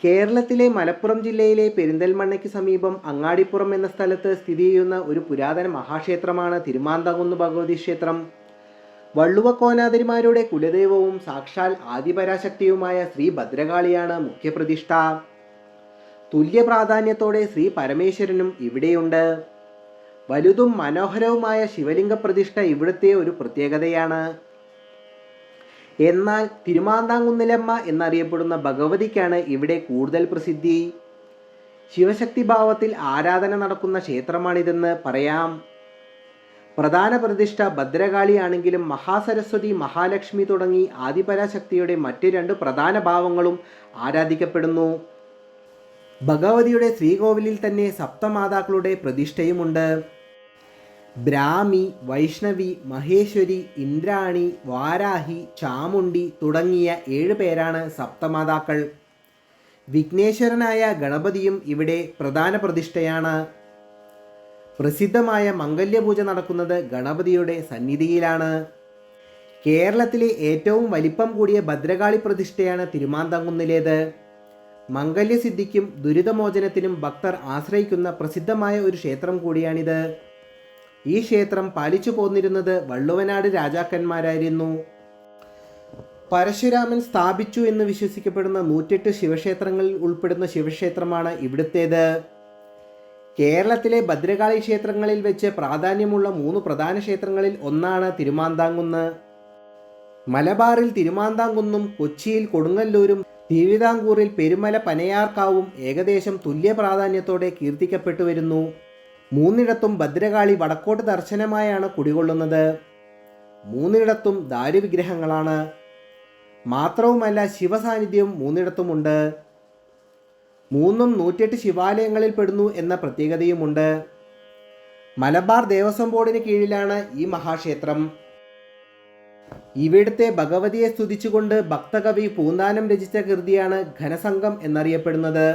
കേരളത്തിലെ മലപ്പുറം ജില്ലയിലെ പെരിന്തൽമണ്ണയ്ക്ക് സമീപം അങ്ങാടിപ്പുറം എന്ന സ്ഥലത്ത് സ്ഥിതി ചെയ്യുന്ന ഒരു പുരാതന മഹാക്ഷേത്രമാണ് തിരുമാന്താംകുന്ന് ഭഗവതി ക്ഷേത്രം. വള്ളുവക്കോനാതിരിമാരുടെ കുലദൈവവും സാക്ഷാൽ ആദിപരാശക്തിയുമായ ശ്രീ ഭദ്രകാളിയാണ് മുഖ്യപ്രതിഷ്ഠ. തുല്യ പ്രാധാന്യത്തോടെ ശ്രീ പരമേശ്വരനും ഇവിടെയുണ്ട്. വലുതും മനോഹരവുമായ ശിവലിംഗ പ്രതിഷ്ഠ ഇവിടുത്തെ ഒരു പ്രത്യേകതയാണ്. എന്നാൽ തിരുമാന്താംകുന്നിലമ്മ എന്നറിയപ്പെടുന്ന ഭഗവതിക്കാണ് ഇവിടെ കൂടുതൽ പ്രസിദ്ധി. ശിവശക്തി ഭാവത്തിൽ ആരാധന നടക്കുന്ന ക്ഷേത്രമാണിതെന്ന് പറയാം. പ്രധാന പ്രതിഷ്ഠ ഭദ്രകാളിയാണെങ്കിലും മഹാസരസ്വതി, മഹാലക്ഷ്മി തുടങ്ങി ആദിപരാശക്തിയുടെ മറ്റ് രണ്ട് പ്രധാന ഭാവങ്ങളും ആരാധിക്കപ്പെടുന്നു. ഭഗവതിയുടെ ശ്രീകോവിലിൽ തന്നെ സപ്തമാതാക്കളുടെ പ്രതിഷ്ഠയുമുണ്ട്. ബ്രാഹ്മി, വൈഷ്ണവി, മഹേശ്വരി, ഇന്ദ്രാണി, വാരാഹി, ചാമുണ്ഡി തുടങ്ങിയ 7 പേരാണ് സപ്തമാതാക്കൾ. വിഘ്നേശ്വരനായ ഗണപതിയും ഇവിടെ പ്രധാന പ്രതിഷ്ഠയാണ്. പ്രസിദ്ധമായ മംഗല്യപൂജ നടക്കുന്നത് ഗണപതിയുടെ സന്നിധിയിലാണ്. കേരളത്തിലെ ഏറ്റവും വലിപ്പം കൂടിയ ഭദ്രകാളി പ്രതിഷ്ഠയാണ് തിരുമാന്താംകുന്നിലേത്. മംഗല്യസിദ്ധിക്കും ദുരിതമോചനത്തിനും ഭക്തർ ആശ്രയിക്കുന്ന പ്രസിദ്ധമായ ഒരു ക്ഷേത്രം കൂടിയാണിത്. ഈ ക്ഷേത്രം പാലിച്ചു പോന്നിരുന്നത് വള്ളുവനാട് രാജാക്കന്മാരായിരുന്നു. പരശുരാമൻ സ്ഥാപിച്ചു എന്ന് വിശ്വസിക്കപ്പെടുന്ന 108 ശിവക്ഷേത്രങ്ങളിൽ ഉൾപ്പെടുന്ന ശിവക്ഷേത്രമാണ് ഇവിടുത്തേത്. കേരളത്തിലെ ഭദ്രകാളി ക്ഷേത്രങ്ങളിൽ വെച്ച് പ്രാധാന്യമുള്ള 3 പ്രധാന ക്ഷേത്രങ്ങളിൽ ഒന്നാണ് തിരുമാന്താംകുന്ന്. മലബാറിൽ തിരുമാന്താംകുന്നും, കൊച്ചിയിൽ കൊടുങ്ങല്ലൂരും, തിരുവിതാംകൂറിൽ പെരുമല പനയാർക്കാവും ഏകദേശം തുല്യ പ്രാധാന്യത്തോടെ കീർത്തിക്കപ്പെട്ടു വരുന്നു. 3 ഭദ്രകാളി വടക്കോട്ട് ദർശനമായാണ് കുടികൊള്ളുന്നത്. 3 ദാരുവിഗ്രഹങ്ങളാണ്. മാത്രവുമല്ല ശിവസാന്നിധ്യവും 3 ഉണ്ട്. 3 108 ശിവാലയങ്ങളിൽ പെടുന്നു എന്ന പ്രത്യേകതയുമുണ്ട്. മലബാർ ദേവസ്വം ബോർഡിന് കീഴിലാണ് ഈ മഹാക്ഷേത്രം. ഇവിടുത്തെ ഭഗവതിയെ സ്തുതിച്ചുകൊണ്ട് ഭക്തകവി പൂന്താനം രചിച്ച കൃതിയാണ് ഘനസംഘം എന്നറിയപ്പെടുന്നത്.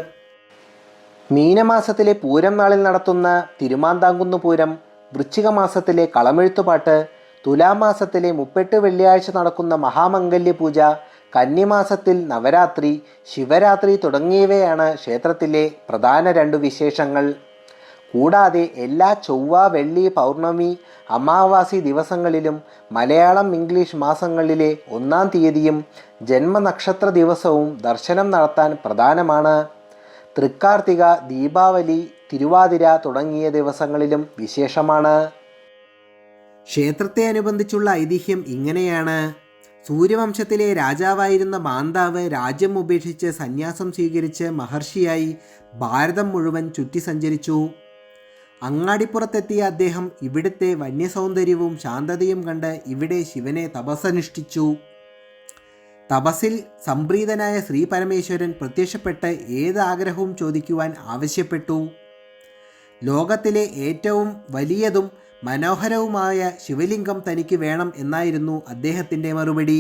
മീനമാസത്തിലെ പൂരം നാളിൽ നടത്തുന്ന തിരുമാന്താംകുന്ന് പൂരം, വൃശ്ചിക മാസത്തിലെ കളമെഴുത്തുപാട്ട്, തുലാമാസത്തിലെ 38 വെള്ളിയാഴ്ച നടക്കുന്ന മഹാമംഗല്യപൂജ, കന്നിമാസത്തിൽ നവരാത്രി, ശിവരാത്രി തുടങ്ങിയവയാണ് ക്ഷേത്രത്തിലെ പ്രധാന 2 വിശേഷങ്ങൾ. കൂടാതെ എല്ലാ ചൊവ്വ, വെള്ളി, പൗർണമി, അമാവാസി ദിവസങ്ങളിലും മലയാളം, ഇംഗ്ലീഷ് മാസങ്ങളിലെ 1-ാം തീയതിയും ജന്മനക്ഷത്ര ദിവസവും ദർശനം നടത്താൻ പ്രധാനമാണ്. തൃക്കാർത്തിക, ദീപാവലി, തിരുവാതിര തുടങ്ങിയ ദിവസങ്ങളിലും വിശേഷമാണ്. ക്ഷേത്രത്തെ അനുബന്ധിച്ചുള്ള ഐതിഹ്യം ഇങ്ങനെയാണ്. സൂര്യവംശത്തിലെ രാജാവായിരുന്ന മാന്താവ് രാജ്യം ഉപേക്ഷിച്ച് സന്യാസം സ്വീകരിച്ച് മഹർഷിയായി ഭാരതം മുഴുവൻ ചുറ്റി സഞ്ചരിച്ചു. അങ്ങാടിപ്പുറത്തെത്തിയ അദ്ദേഹം ഇവിടുത്തെ വന്യസൗന്ദര്യവും ശാന്തതയും കണ്ട് ഇവിടെ ശിവനെ തപസ്സനുഷ്ഠിച്ചു. തപസ്സിൽ സംപ്രീതനായ ശ്രീ പരമേശ്വരൻ പ്രത്യക്ഷപ്പെട്ട് ഏത് ആഗ്രഹവും ചോദിക്കുവാൻ ആവശ്യപ്പെട്ടു. ലോകത്തിലെ ഏറ്റവും വലിയതും മനോഹരവുമായ ശിവലിംഗം തനിക്ക് വേണം എന്നായിരുന്നു അദ്ദേഹത്തിൻ്റെ മറുപടി.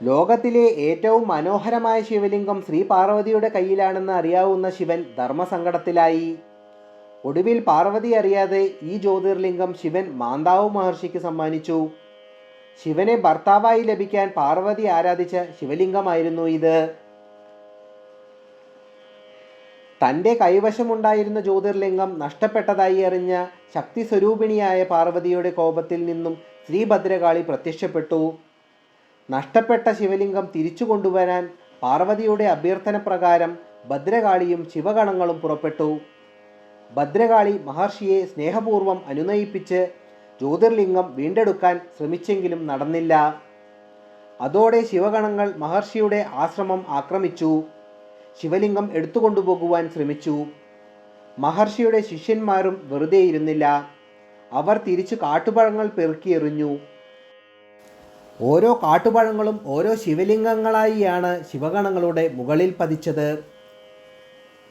ലോകത്തിലെ ഏറ്റവും മനോഹരമായ ശിവലിംഗം ശ്രീ പാർവതിയുടെ കയ്യിലാണെന്ന് അറിയാവുന്ന ശിവൻ ധർമ്മസങ്കടത്തിലായി. ഒടുവിൽ പാർവതി അറിയാതെ ഈ ജ്യോതിർലിംഗം ശിവൻ മാന്താവ് മഹർഷിക്ക് സമ്മാനിച്ചു. ശിവനെ ഭർത്താവായി ലഭിക്കാൻ പാർവതി ആരാധിച്ച ശിവലിംഗമായിരുന്നു ഇത്. തൻ്റെ കൈവശമുണ്ടായിരുന്ന ജ്യോതിർലിംഗം നഷ്ടപ്പെട്ടതായി അറിഞ്ഞ ശക്തി സ്വരൂപിണിയായ പാർവതിയുടെ കോപത്തിൽ നിന്നും ശ്രീ ഭദ്രകാളി പ്രത്യക്ഷപ്പെട്ടു. നഷ്ടപ്പെട്ട ശിവലിംഗം തിരിച്ചു കൊണ്ടുവരാൻ പാർവതിയുടെ അഭ്യർത്ഥന പ്രകാരം ഭദ്രകാളിയും ശിവഗണങ്ങളും പുറപ്പെട്ടു. ഭദ്രകാളി മഹർഷിയെ സ്നേഹപൂർവ്വം അനുനയിപ്പിച്ച് ജ്യോതിർലിംഗം വീണ്ടെടുക്കാൻ ശ്രമിച്ചെങ്കിലും നടന്നില്ല. അതോടെ ശിവഗണങ്ങൾ മഹർഷിയുടെ ആശ്രമം ആക്രമിച്ചു. ശിവലിംഗം എടുത്തുകൊണ്ടുപോകുവാൻ ശ്രമിച്ചു. മഹർഷിയുടെ ശിഷ്യന്മാരും വെറുതെ ഇരുന്നില്ല. അവർ തിരിച്ചു കാട്ടുപഴങ്ങൾ പെറുക്കിയെറിഞ്ഞു. ഓരോ കാട്ടുപഴങ്ങളും ഓരോ ശിവലിംഗങ്ങളായിയാണ് ശിവഗണങ്ങളുടെ മുകളിൽ പതിച്ചത്.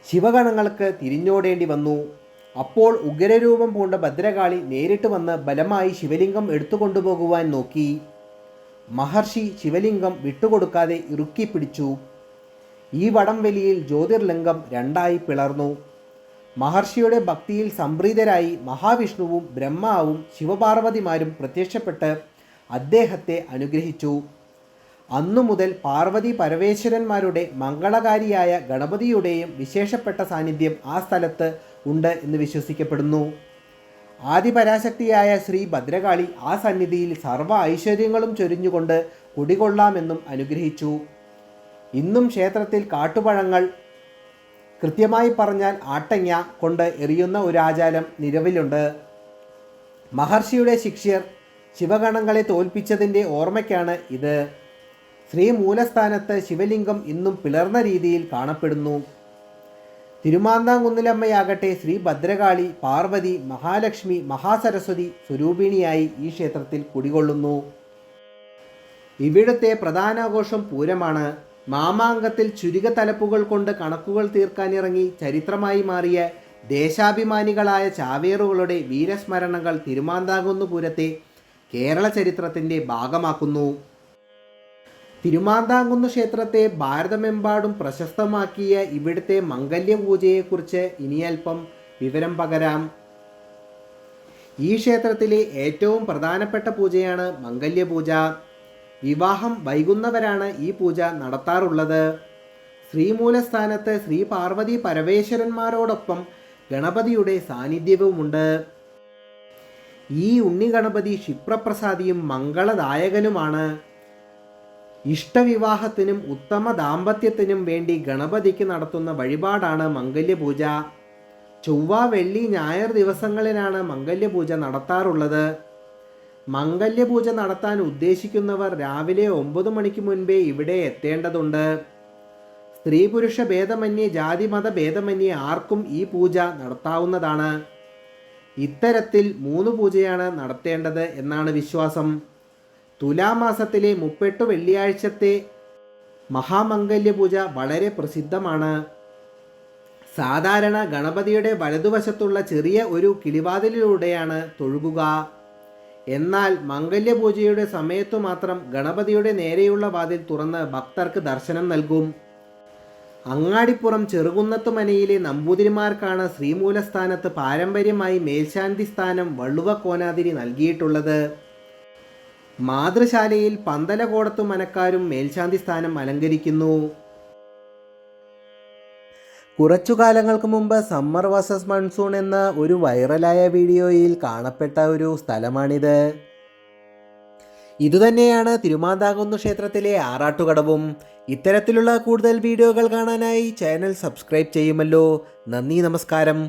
ശിവഗണങ്ങൾക്ക് തിരിഞ്ഞോടേണ്ടി വന്നു. അപ്പോൾ ഉഗ്രരൂപം പൂണ്ട ഭദ്രകാളി നേരിട്ട് വന്ന് ബലമായി ശിവലിംഗം എടുത്തുകൊണ്ടുപോകുവാൻ നോക്കി. മഹർഷി ശിവലിംഗം വിട്ടുകൊടുക്കാതെ ഇറുക്കി പിടിച്ചു. ഈ വടംവലിയിൽ ജ്യോതിർലിംഗം 2ആയി പിളർന്നു. മഹർഷിയുടെ ഭക്തിയിൽ സംപ്രീതരായി മഹാവിഷ്ണുവും ബ്രഹ്മാവും ശിവപാർവതിമാരും പ്രത്യക്ഷപ്പെട്ട് അദ്ദേഹത്തെ അനുഗ്രഹിച്ചു. അന്നു മുതൽ പാർവതി പരമേശ്വരന്മാരുടെ മംഗളകാരിയായ ഗണപതിയുടെയും വിശേഷപ്പെട്ട സാന്നിധ്യം ആ സ്ഥലത്ത് ഉണ്ട് എന്ന് വിശ്വസിക്കപ്പെടുന്നു. ആദിപരാശക്തിയായ ശ്രീ ഭദ്രകാളി ആ സന്നിധിയിൽ സർവ്വ ഐശ്വര്യങ്ങളും ചൊരിഞ്ഞുകൊണ്ട് കുടികൊള്ളാമെന്നും അനുഗ്രഹിച്ചു. ഇന്നും ക്ഷേത്രത്തിൽ കാട്ടുപഴങ്ങൾ, കൃത്യമായി പറഞ്ഞാൽ ആട്ടങ്ങ കൊണ്ട് എറിയുന്ന ഒരു ആചാരം നിലവിലുണ്ട്. മഹർഷിയുടെ ശിഷ്യർ ശിവഗണങ്ങളെ തോൽപ്പിച്ചതിൻ്റെ ഓർമ്മയ്ക്കാണ് ഇത്. ശ്രീമൂലസ്ഥാനത്ത് ശിവലിംഗം ഇന്നും പിളർന്ന രീതിയിൽ കാണപ്പെടുന്നു. തിരുമാന്താംകുന്നിലമ്മയാകട്ടെ ശ്രീ ഭദ്രകാളി, പാർവതി, മഹാലക്ഷ്മി, മഹാസരസ്വതി സ്വരൂപിണിയായി ഈ ക്ഷേത്രത്തിൽ കുടികൊള്ളുന്നു. ഇവിടുത്തെ പ്രധാനാഘോഷം പൂരമാണ്. മാമാങ്കത്തിൽ ചുരിക തലപ്പുകൾ കൊണ്ട് കണക്കുകൾ തീർക്കാനിറങ്ങി ചരിത്രമായി മാറിയ ദേശാഭിമാനികളായ ചാവേറുകളുടെ വീരസ്മരണകൾ തിരുമാന്താംകുന്ന് പൂരത്തെ കേരള ചരിത്രത്തിൻ്റെ ഭാഗമാക്കുന്നു. തിരുമാന്താംകുന്ന് ക്ഷേത്രത്തെ ഭാരതമെമ്പാടും പ്രശസ്തമാക്കിയ ഇവിടുത്തെ മംഗല്യപൂജയെക്കുറിച്ച് ഇനിയൽപ്പം വിവരം പകരാം. ഈ ക്ഷേത്രത്തിലെ ഏറ്റവും പ്രധാനപ്പെട്ട പൂജയാണ് മംഗല്യപൂജ. വിവാഹം വൈകുന്നവരാണ് ഈ പൂജ നടത്താറുള്ളത്. ശ്രീമൂലസ്ഥാനത്ത് ശ്രീ പാർവതി പരമേശ്വരന്മാരോടൊപ്പം ഗണപതിയുടെ സാന്നിധ്യവുമുണ്ട്. ഈ ഉണ്ണിഗണപതി ക്ഷിപ്രപ്രസാദിയും മംഗളദായകനുമാണ്. ഇഷ്ടവിവാഹത്തിനും ഉത്തമ ദാമ്പത്യത്തിനും വേണ്ടി ഗണപതിക്ക് നടത്തുന്ന വഴിപാടാണ് മംഗല്യപൂജ. ചൊവ്വ, വെള്ളി, ഞായർ ദിവസങ്ങളിലാണ് മംഗല്യപൂജ നടത്താറുള്ളത്. മംഗല്യപൂജ നടത്താൻ ഉദ്ദേശിക്കുന്നവർ രാവിലെ 9 മണിക്ക് മുൻപേ ഇവിടെ എത്തേണ്ടതുണ്ട്. സ്ത്രീ പുരുഷ ഭേദമന്യേ, ജാതിമത ഭേദമന്യേ ആർക്കും ഈ പൂജ നടത്താവുന്നതാണ്. ഇത്തരത്തിൽ 3 പൂജയാണ് നടത്തേണ്ടത് എന്നാണ് വിശ്വാസം. തുലാമാസത്തിലെ 38 വെള്ളിയാഴ്ചത്തെ മഹാമംഗല്യപൂജ വളരെ പ്രസിദ്ധമാണ്. സാധാരണ ഗണപതിയുടെ വലതുവശത്തുള്ള ചെറിയ ഒരു കിളിവാതിലിലൂടെയാണ് തൊഴുകുക. എന്നാൽ മംഗല്യപൂജയുടെ സമയത്തു മാത്രം ഗണപതിയുടെ നേരെയുള്ള വാതിൽ തുറന്ന് ഭക്തർക്ക് ദർശനം നൽകും. അങ്ങാടിപ്പുറം ചെറുകുന്നത്ത് മനയിലെ നമ്പൂതിരിമാർക്കാണ് ശ്രീമൂലസ്ഥാനത്ത് പാരമ്പര്യമായി മേൽശാന്തി സ്ഥാനം വള്ളുവക്കോനാതിരി നൽകിയിട്ടുള്ളത്. മാതൃശാലയിൽ പന്തലകോടത്തു മനക്കാരും മേൽശാന്തി സ്ഥാനം അലങ്കരിക്കുന്നു. കുറച്ചു കാലങ്ങൾക്ക് മുമ്പ് സമ്മർ വേഴ്സസ് മൺസൂൺ എന്ന ഒരു വൈറലായ വീഡിയോയിൽ കാണപ്പെട്ട ഒരു സ്ഥലമാണിത്. ഇതുതന്നെയാണ് തിരുമാന്താംകുന്ന് ക്ഷേത്രത്തിലെ ആറാട്ടുകടവും. ഇത്തരത്തിലുള്ള കൂടുതൽ വീഡിയോകൾ കാണാനായി ചാനൽ സബ്സ്ക്രൈബ് ചെയ്യുമല്ലോ. നന്ദി, നമസ്കാരം.